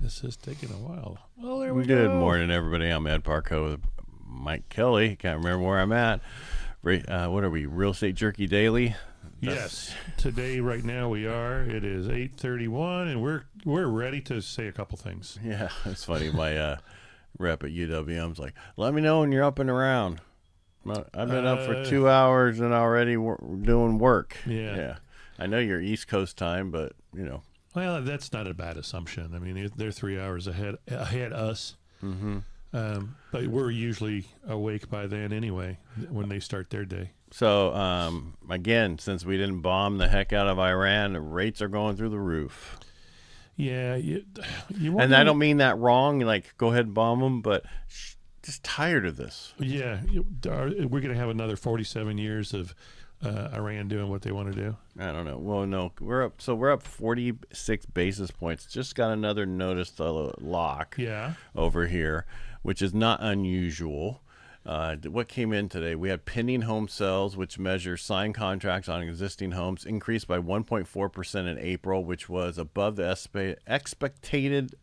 This is taking a while. Well, there we Good go. morning, everybody. I'm Ed Parcaut with Mike Kelly. Can't remember where I'm at. What are we? Real Estate Jerky Daily? Yes. Today, right now, we are. It is 8:31, and we're ready to say a couple things. Yeah, it's funny. My rep at UWM's like, let me know when you're up and around. I've been up for 2 hours and already doing work. Yeah. I know you're East Coast time, but, you know. Well, that's not a bad assumption. I mean, they're 3 hours ahead us. Mm-hmm. But we're usually awake by then anyway when they start their day. So, again, since we didn't bomb the heck out of Iran, the rates are going through the roof. Yeah. And I don't mean that wrong. Like, go ahead and bomb them, but just tired of this. Yeah. We're going to have another 47 years of Iran doing what they want to do. I don't know. Well, no, we're up 46 basis points. Just got another notice to lock over here, which is not unusual. What came in today? We had pending home sales, which measures signed contracts on existing homes, increased by 1.4% in April, which was above the expected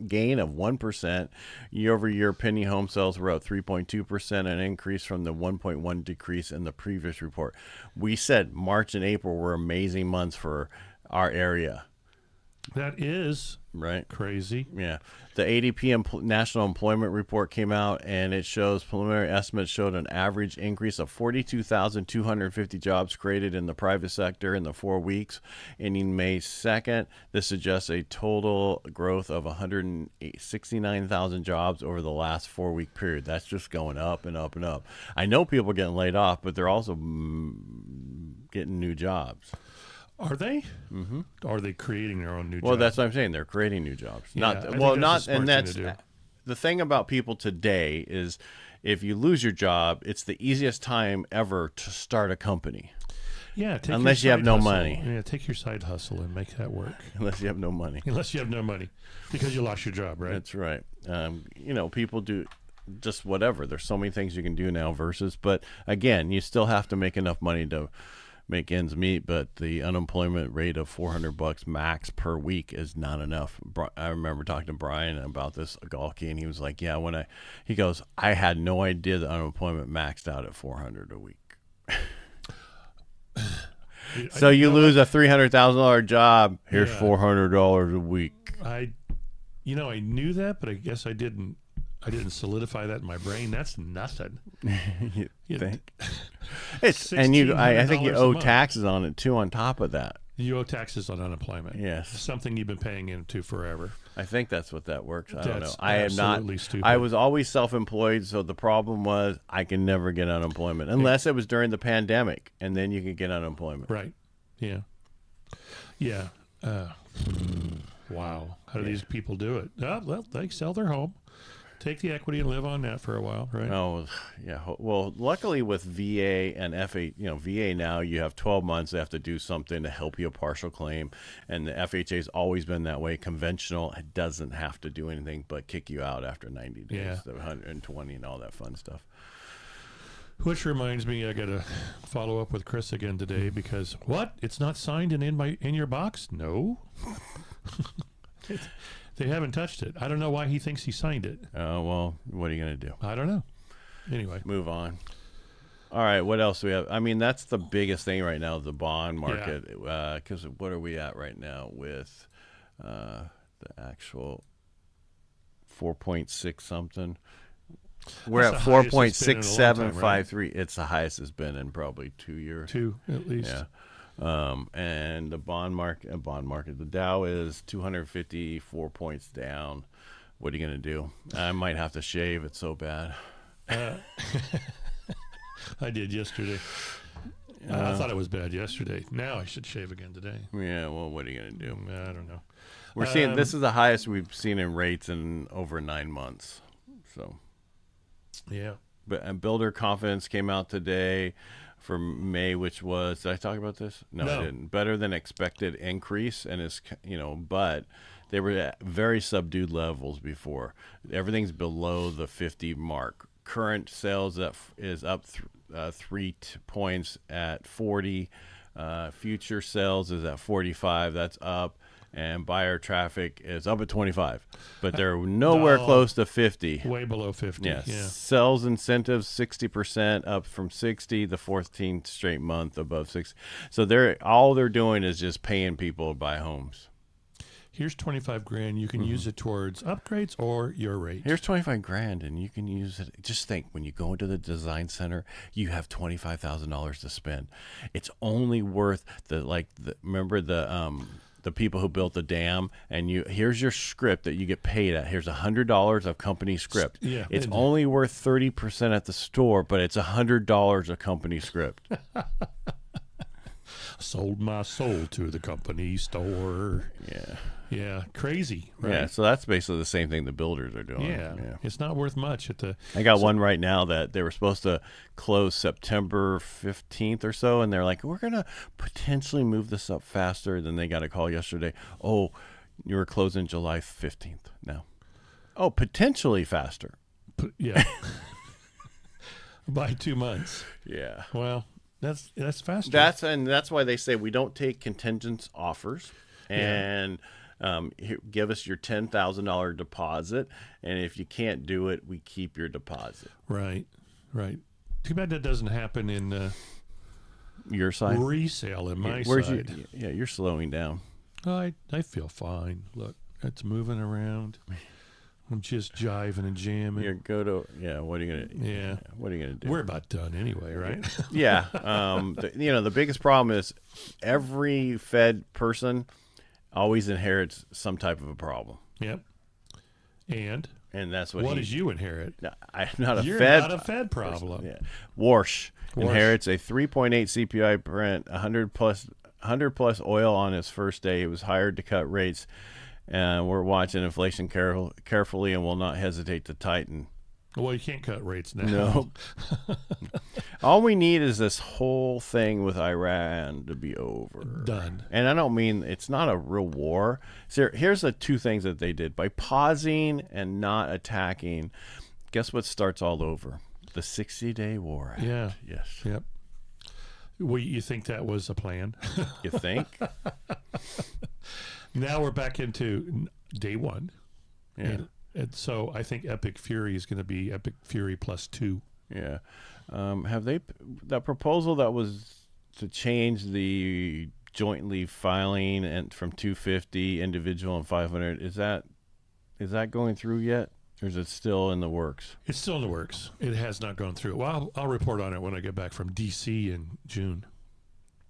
gain of 1%. Year-over-year pending home sales were up 3.2%, an increase from the 1.1 decrease in the previous report. We said March and April were amazing months for our area. That is right. Crazy. Yeah. The ADP National Employment Report came out, and it shows preliminary estimates showed an average increase of 42,250 jobs created in the private sector in the 4 weeks ending May 2nd. This suggests a total growth of 169,000 jobs over the last 4-week period. That's just going up and up and up. I know people are getting laid off, but they're also getting new jobs. Are they? Mm-hmm. Are they creating their own new jobs? Well, that's what I'm saying. They're creating new jobs. That's The thing about people today is if you lose your job, it's the easiest time ever to start a company. Yeah, unless you have no money. Yeah, take your side hustle and make that work. Unless you have no money. Unless you have no money, because you lost your job, right? That's right. People do just whatever. There's so many things you can do now but again, you still have to make enough money to make ends meet, but the unemployment rate of $400 max per week is not enough. I remember talking to Brian about this Galkey, and he was like, "Yeah, he goes, I had no idea the unemployment maxed out at $400 a week." So you lose a $300,000 job. Here's $400 a week. I knew that, but I guess I didn't solidify that in my brain. That's nothing. you think? I think you owe taxes on it too. On top of that, you owe taxes on unemployment. Yes, something you've been paying into forever. I think that's what that works. I don't know. I am not. Stupid. I was always self-employed, so the problem was I can never get unemployment unless it was during the pandemic, and then you could get unemployment. Right. Yeah. Yeah. Wow. How do these people do it? Oh, well, they sell their home. Take the equity and live on that for a while, right? Oh, yeah. Well, luckily with VA and FHA, VA now you have 12 months. They have to do something to help you a partial claim, and the FHA's always been that way. Conventional, it doesn't have to do anything but kick you out after 90 days, the 120 and all that fun stuff. Which reminds me, I got to follow up with Chris again today because it's not signed and in your box? No. They haven't touched it. I don't know why he thinks he signed it. Oh, well, what are you going to do? I don't know. Anyway. Move on. All right, what else do we have? I mean, that's the biggest thing right now, the bond market. Because what are we at right now with the actual 4.6 something? We're at 4.6753. It's the highest it's been in probably 2 years. 2 at least. Yeah. And the bond market, the Dow is 254 points down. What are you going to do? I might have to shave. It's so bad. I did yesterday. I thought it was bad yesterday. Now I should shave again today. Yeah. Well, what are you going to do? I don't know. We're seeing, this is the highest we've seen in rates in over 9 months. So, yeah. But builder confidence came out today for May, which was, did I talk about this? No, I didn't. Better than expected increase, and it's, but they were at very subdued levels before. Everything's below the 50 mark. Current sales is up 3 points at 40. Future sales is at 45. That's up. and buyer traffic is up at 25, but they're nowhere close to 50. Way below 50. Yeah. Yeah. Sales incentives 60%, up from 60 the 14th straight month above 60. So all they're doing is just paying people to buy homes. Here's 25 grand. You can use it towards upgrades or your rate. Here's 25 grand, and you can use it. Just think, when you go into the design center, you have $25,000 to spend. It's only worth remember the people who built the dam, and here's your script that you get paid at. Here's $100 of company script. Yeah, it's only worth 30% at the store, but it's $100 a company script. Sold my soul to the company store. Yeah. Yeah, crazy. Right? Yeah, so that's basically the same thing the builders are doing. Yeah, it's not worth much at the. I got one right now that they were supposed to close September 15th or so, and they're like, we're gonna potentially move this up faster. Then they got a call yesterday. Oh, you were closing July 15th now. Oh, potentially faster. Yeah, by 2 months. Yeah. Well, that's faster. That's why they say we don't take contingent offers, and. Give us your $10,000 deposit, and if you can't do it, we keep your deposit. Right. Too bad that doesn't happen in your side resale in my side. You're slowing down. I feel fine. Look, it's moving around. I'm just jiving and jamming. What are you gonna? Yeah. What are you gonna do? We're about done anyway, right? Yeah. The biggest problem is every Fed person always inherits some type of a problem. Yep. And that's what did you inherit? I'm not a You're Fed. not a Fed problem. Yeah. Warsh inherits a 3.8 CPI print, 100 plus oil on his first day. He was hired to cut rates, and we're watching inflation carefully and will not hesitate to tighten. Well, you can't cut rates now. No. All we need is this whole thing with Iran to be over. Done. And I don't mean it's not a real war. So here's the two things that they did. By pausing and not attacking, guess what starts all over? The 60-day war act. Yeah. Yes. Yep. Well, you think that was a plan? You think? Now we're back into day one. Yeah. And so I think Epic Fury is going to be Epic Fury +2. Yeah. Have they that proposal that was to change the jointly filing and from 250 individual and 500, is that going through yet, or is it still in the works? It's still in the works. It has not gone through. Well, I'll report on it when I get back from DC in June,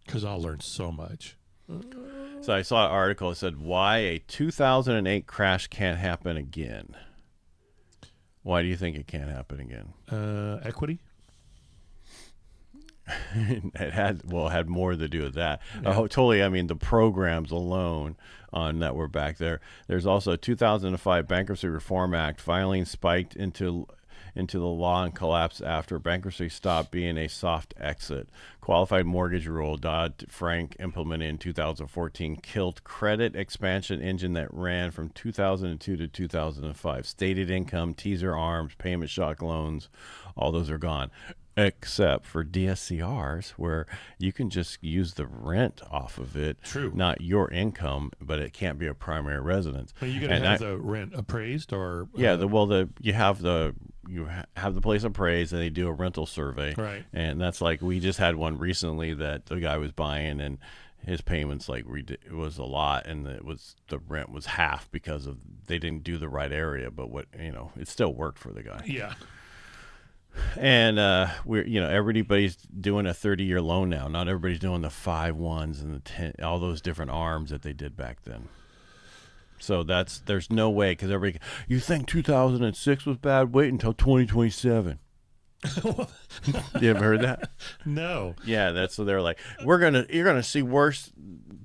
because I'll learn so much. So I saw an article that said why a 2008 crash can't happen again. Why do you think it can't happen again? Equity. It had more to do with that. Yeah. Totally. I mean, the programs alone on that were back there. There's also a 2005 Bankruptcy Reform Act. Filing spiked into the law and collapsed after bankruptcy stopped being a soft exit. Qualified mortgage rule Dodd-Frank implemented in 2014 killed credit expansion engine that ran from 2002 to 2005. Stated income, teaser arms, payment shock loans, all those are gone. Except for DSCRs, where you can just use the rent off of it. True. Not your income, but it can't be a primary residence. Are you going to have the rent appraised, or? Yeah, you have the place appraised, and they do a rental survey. Right. And that's like, we just had one recently that the guy was buying, and his payments it was a lot, and the rent was half because of they didn't do the right area, but it still worked for the guy. Yeah. And everybody's doing a 30-year loan now. Not everybody's doing the 5-1s and the 10, all those different arms that they did back then. So there's no way, because everybody, you think 2006 was bad? Wait until 2027. You ever heard that? No. Yeah, that's what they're like. You're gonna see worse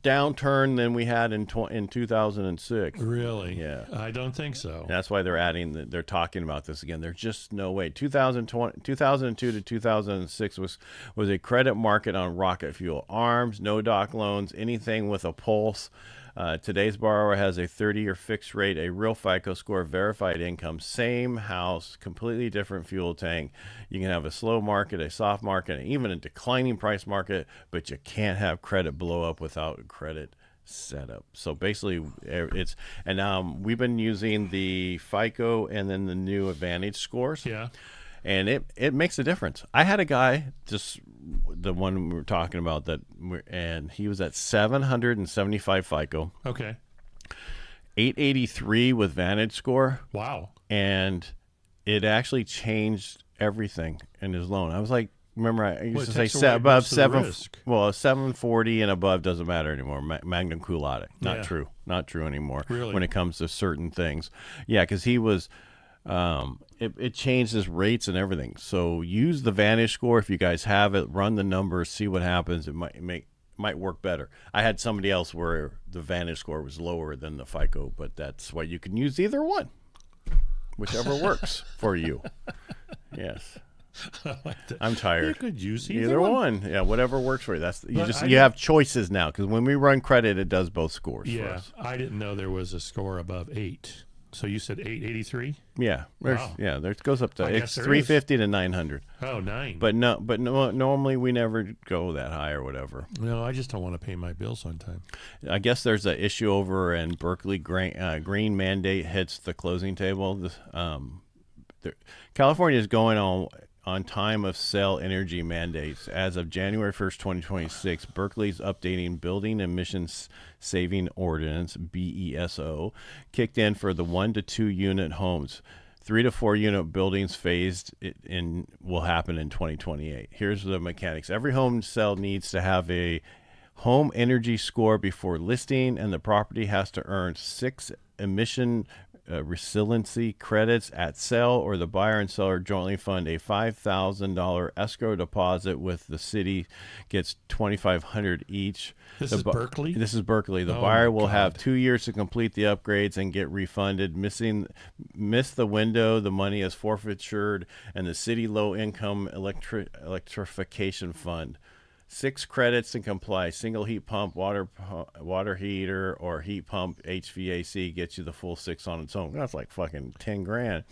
downturn than we had in 2006. Really? Yeah. I don't think so. That's why they're talking about this again. There's just no way. 2002 to 2006 was a credit market on rocket fuel. Arms, no doc loans, anything with a pulse. Today's borrower has a 30-year fixed rate, a real FICO score, verified income, same house, completely different fuel tank. You can have a slow market, a soft market, and even a declining price market, but you can't have credit blow up without credit setup. So basically, it's and we've been using the FICO and then the new Advantage scores. Yeah. And it makes a difference. I had a guy, just the one we were talking about, and he was at 775 FICO. Okay. 883 with Vantage score. Wow. And it actually changed everything in his loan. I was like, remember I used to say above 740 and above doesn't matter anymore. Magnum cum laude. Not true. Not true anymore. Really? When it comes to certain things. Yeah, because he was it changed his rates and everything. So use the Vantage score if you guys have it. Run the numbers, see what happens. It might work better. I had somebody else where the Vantage score was lower than the FICO, but that's why you can use either one, whichever works for you. Yes. I like that. I'm tired. You could use either one. Yeah, whatever works for you. You have choices now, because when we run credit, it does both scores. Yeah, for us. I didn't know there was a score above 8. So you said 883? Yeah. Wow. Yeah, there goes up to it's 350 to 900. Oh, 9. But normally we never go that high or whatever. No, I just don't want to pay my bills on time. I guess there's an issue over in Berkeley. Green mandate hits the closing table. California is going on time of sale energy mandates. As of January 1st, 2026, Berkeley's updating Building Emissions Saving Ordinance, BESO, kicked in for the 1 to 2 unit homes. 3 to 4 unit buildings phased in will happen in 2028. Here's the mechanics. Every home sale needs to have a home energy score before listing, and the property has to earn 6 emission resiliency credits at sale, or the buyer and seller jointly fund a $5,000 escrow deposit with the city gets $2,500 each. This is Berkeley? This is Berkeley. The buyer will have 2 years to complete the upgrades and get refunded. Miss the window, the money is forfeited, and the city low income electrification fund. 6 credits to comply. Single heat pump, water heater, or heat pump HVAC gets you the full 6 on its own. That's like fucking $10,000.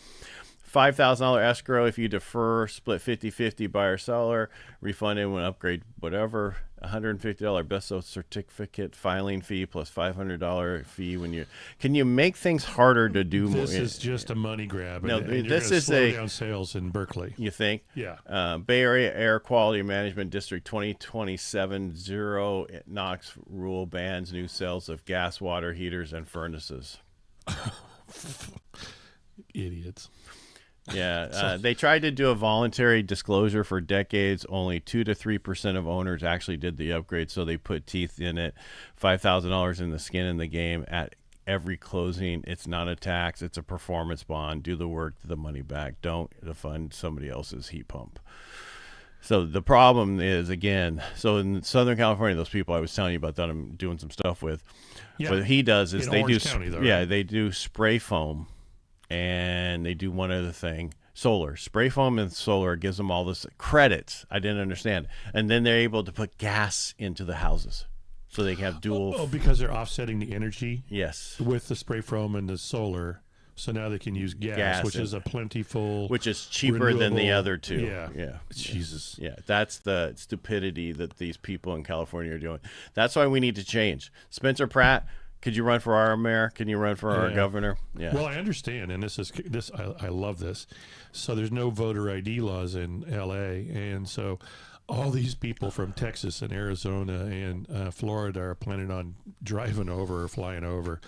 $5,000 escrow if you defer, split 50-50 buyer seller, refunded when upgrade whatever. $150 BESO certificate filing fee plus $500 fee when you. Can you make things harder to do? This is just a money grab. No, and this is slow down sales in Berkeley. You think? Yeah. Bay Area Air Quality Management District 2027 zero NOx rule bans new sales of gas, water heaters, and furnaces. Idiots. Yeah, they tried to do a voluntary disclosure for decades. Only 2 to 3% of owners actually did the upgrade, so they put teeth in it. $5,000 in the skin in the game at every closing. It's not a tax; it's a performance bond. Do the work, the money back. Don't fund somebody else's heat pump. So the problem is, again, so in Southern California, those people I was telling you about that I'm doing some stuff with, what he does is they do, they do spray foam. And they do one other thing, solar. Spray foam and solar gives them all this credits. I didn't understand. And then they're able to put gas into the houses. So they can have dual. Oh, because they're offsetting the energy? Yes. With the spray foam and the solar. So now they can use gas which is a plentiful. Which is cheaper than the other two. Yeah. Yeah. Jesus. Yeah. That's the stupidity that these people in California are doing. That's why we need to change. Spencer Pratt. Could you run for our mayor? Can you run for our governor? Yeah. Well, I understand, and I love this. So there's no voter ID laws in L.A., and so all these people from Texas and Arizona and Florida are planning on driving over or flying over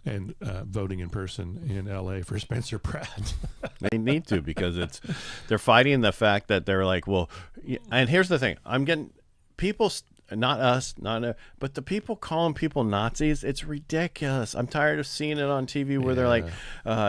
and voting in person in L.A. for Spencer Pratt. They need to, because they're fighting the fact that they're like, well, and here's the thing. I'm getting people. Not us, but the people calling people Nazis, it's ridiculous. I'm tired of seeing it on TV where they're like,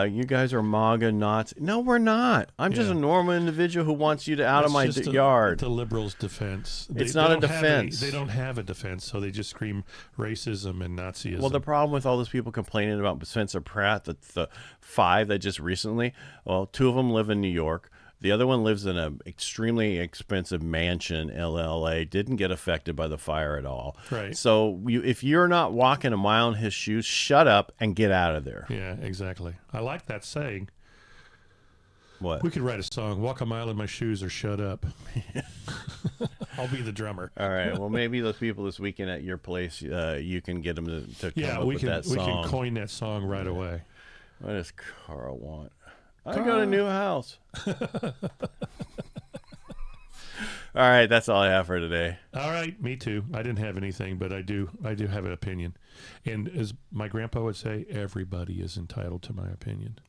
you guys are MAGA Nazi. No, we're not. I'm just a normal individual who wants you to out of my yard. The liberals' defense. It's not a defense. They don't have a defense, so they just scream racism and Nazism. Well, the problem with all those people complaining about Spencer Pratt, the 5 that just recently, 2 of them live in New York. The other one lives in an extremely expensive mansion in LA, didn't get affected by the fire at all. Right. So if you're not walking a mile in his shoes, shut up and get out of there. Yeah, exactly. I like that saying. What? We could write a song. Walk a mile in my shoes or shut up. I'll be the drummer. All right. Well, maybe those people this weekend at your place, you can get them to come up with that song. We can coin that song right away. What does Carl want? I got a new house. All right, that's all I have for today. All right, me too. I didn't have anything, but I do have an opinion. And as my grandpa would say, everybody is entitled to my opinion.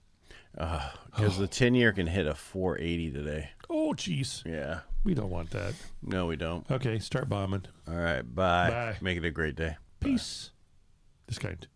Because the 10-year can hit a 480 today. Oh, jeez. Yeah. We don't want that. No, we don't. Okay, start bombing. All right, bye. Bye. Make it a great day. Peace. Bye. This kind.